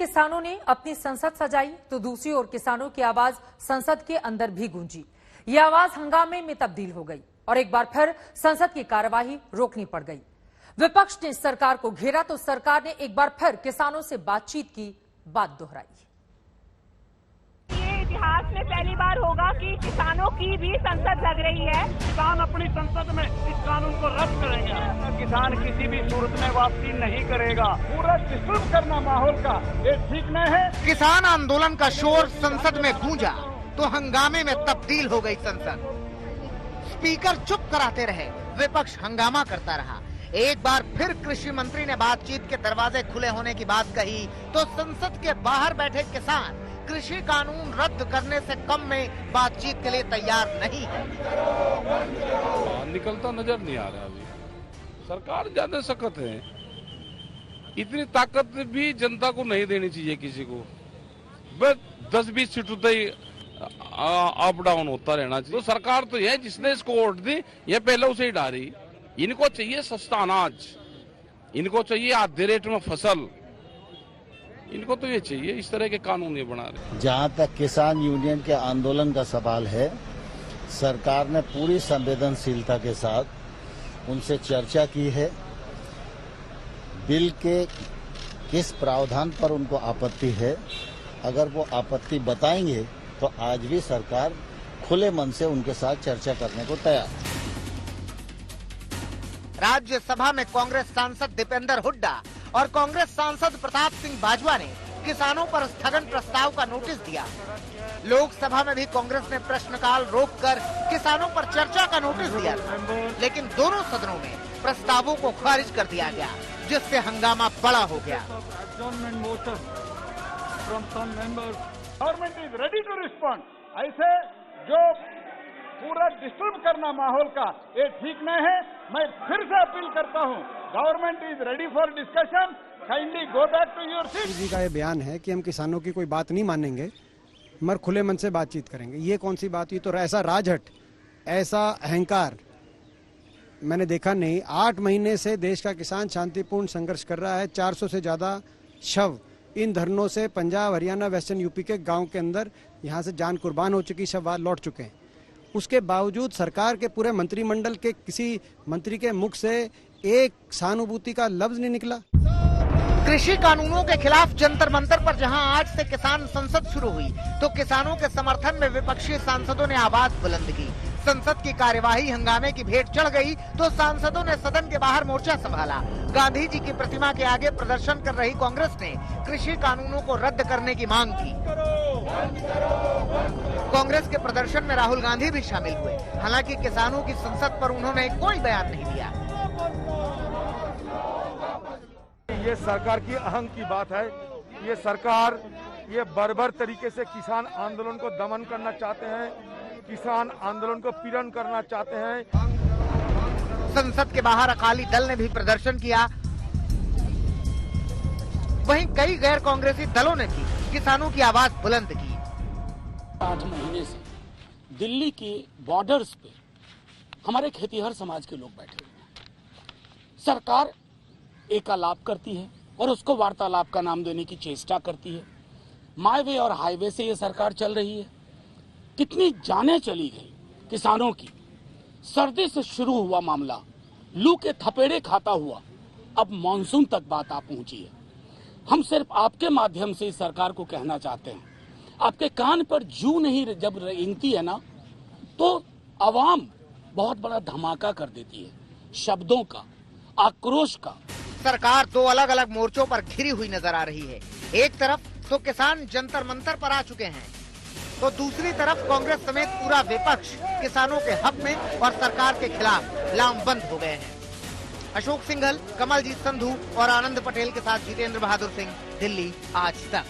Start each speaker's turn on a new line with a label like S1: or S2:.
S1: किसानों ने अपनी संसद सजाई तो दूसरी ओर किसानों की आवाज संसद के अंदर भी गूंजी। ये आवाज हंगामे में तब्दील हो गई और एक बार फिर संसद की कार्यवाही रोकनी पड़ गई। विपक्ष ने सरकार को घेरा तो सरकार ने एक बार फिर किसानों से बातचीत की बात दोहराई।
S2: ये इतिहास में पहली बार होगा कि किसानों की भी संसद लग रही है।
S3: किसान अपनी संसद में इस कानून को रद्द करेंगे। किसान किसी भी सूरत में वापसी नहीं करेगा। पूरा डिस्टर्ब करना माहौल का ये ठीक नहीं है।
S4: किसान आंदोलन का शोर संसद में गूंजा तो हंगामे में तब्दील हो गई संसद। स्पीकर चुप कराते रहे, विपक्ष हंगामा करता रहा। एक बार फिर कृषि मंत्री ने बातचीत के दरवाजे खुले होने की बात कही तो संसद के बाहर बैठे किसान कृषि कानून रद्द करने से कम में बातचीत के लिए तैयार नहीं है।
S5: निकलता नजर नहीं आ रहा। अभी सरकार ज्यादा सख्त है। इतनी ताकत भी जनता को नहीं देनी चाहिए किसी को। बस 10-20 सीटों तक अप डाउन होता रहना चाहिए। तो सरकार तो है जिसने इसको वोट दी, ये पहले उसे ही डाली। इनको चाहिए सस्ता अनाज, इनको चाहिए आधे रेट में फसल, इनको तो ये चाहिए। इस तरह के कानून ये बना रहे।
S6: जहां तक किसान यूनियन के आंदोलन का सवाल है, सरकार ने पूरी संवेदनशीलता के साथ उनसे चर्चा की है। बिल के किस प्रावधान पर उनको आपत्ति है, अगर वो आपत्ति बताएंगे तो आज भी सरकार खुले मन से उनके साथ चर्चा करने को तैयार है।
S4: राज्यसभा में कांग्रेस सांसद दीपेंद्र हुड्डा और कांग्रेस सांसद प्रताप सिंह बाजवा ने किसानों पर स्थगन प्रस्ताव का नोटिस दिया। लोकसभा में भी कांग्रेस ने प्रश्नकाल रोककर किसानों पर चर्चा का नोटिस दिया, लेकिन दोनों सदनों में प्रस्तावों को खारिज कर दिया गया, जिससे हंगामा बड़ा हो गया।
S3: Government is ready to respond. ऐसे जो पूरा डिस्टर्ब करना माहौल का ये ठीक नहीं है। मैं फिर से अपील करता हूँ, government is ready for discussion, kindly go back to your seat.
S7: Ji का ये बयान है कि हम किसानों की कोई बात नहीं मानेंगे, मगर खुले मन से बातचीत करेंगे। ये कौन सी बात हुई? तो ऐसा राजहट, ऐसा अहंकार मैंने देखा नहीं। 8 महीने से देश का किसान शांतिपूर्ण संघर्ष कर रहा है। 400 से ज्यादा शव इन धरनों से पंजाब, हरियाणा, वेस्टर्न यूपी के गांव के अंदर यहाँ से जान कुर्बान हो चुकी, शव लौट चुके हैं। उसके बावजूद सरकार के पूरे मंत्रिमंडल के किसी मंत्री के मुख से एक सहानुभूति का लफ्ज नहीं निकला।
S4: कृषि कानूनों के खिलाफ जंतर मंतर पर जहां आज से किसान संसद शुरू हुई तो किसानों के समर्थन में विपक्षी सांसदों ने आवाज बुलंद की। संसद की कार्यवाही हंगामे की भेंट चढ़ गई तो सांसदों ने सदन के बाहर मोर्चा संभाला। गांधी जी की प्रतिमा के आगे प्रदर्शन कर रही कांग्रेस ने कृषि कानूनों को रद्द करने की मांग की। कांग्रेस के प्रदर्शन में राहुल गांधी भी शामिल हुए। हालांकि किसानों की संसद पर उन्होंने कोई बयान नहीं दिया।
S3: ये सरकार की अहंग की बात है। ये सरकार ये बर्बर तरीके से किसान आंदोलन को दमन करना चाहते हैं, किसान आंदोलन को पीड़न करना चाहते हैं।
S4: संसद के बाहर अकाली दल ने भी प्रदर्शन किया। वहीं कई गैर कांग्रेसी दलों ने भी किसानों की आवाज बुलंद की।
S8: 8 महीने से दिल्ली के बॉर्डर्स पे हमारे खेतीहर समाज के लोग बैठे हुए हैं। सरकार एकालाप करती है और उसको वार्तालाप का नाम देने की चेष्टा करती है। माई वे और हाईवे से ये सरकार चल रही है। कितनी जानें चली गई किसानों की। सर्दी से शुरू हुआ मामला लू के थपेड़े खाता हुआ अब मानसून तक बात आ पहुंची है। हम सिर्फ आपके माध्यम से इस सरकार को कहना चाहते हैं, आपके कान पर जू नहीं जब रेंगती है ना, तो आवाम बहुत बड़ा धमाका कर देती है, शब्दों का, आक्रोश का।
S4: सरकार 2 अलग अलग मोर्चों पर घिरी हुई नजर आ रही है। एक तरफ तो किसान जंतर मंतर पर आ चुके हैं, तो दूसरी तरफ कांग्रेस समेत पूरा विपक्ष किसानों के हक में और सरकार के खिलाफ लामबंद हो गए हैं। अशोक सिंघल, कमलजीत संधू और आनंद पटेल के साथ जितेंद्र बहादुर सिंह, दिल्ली आज तक।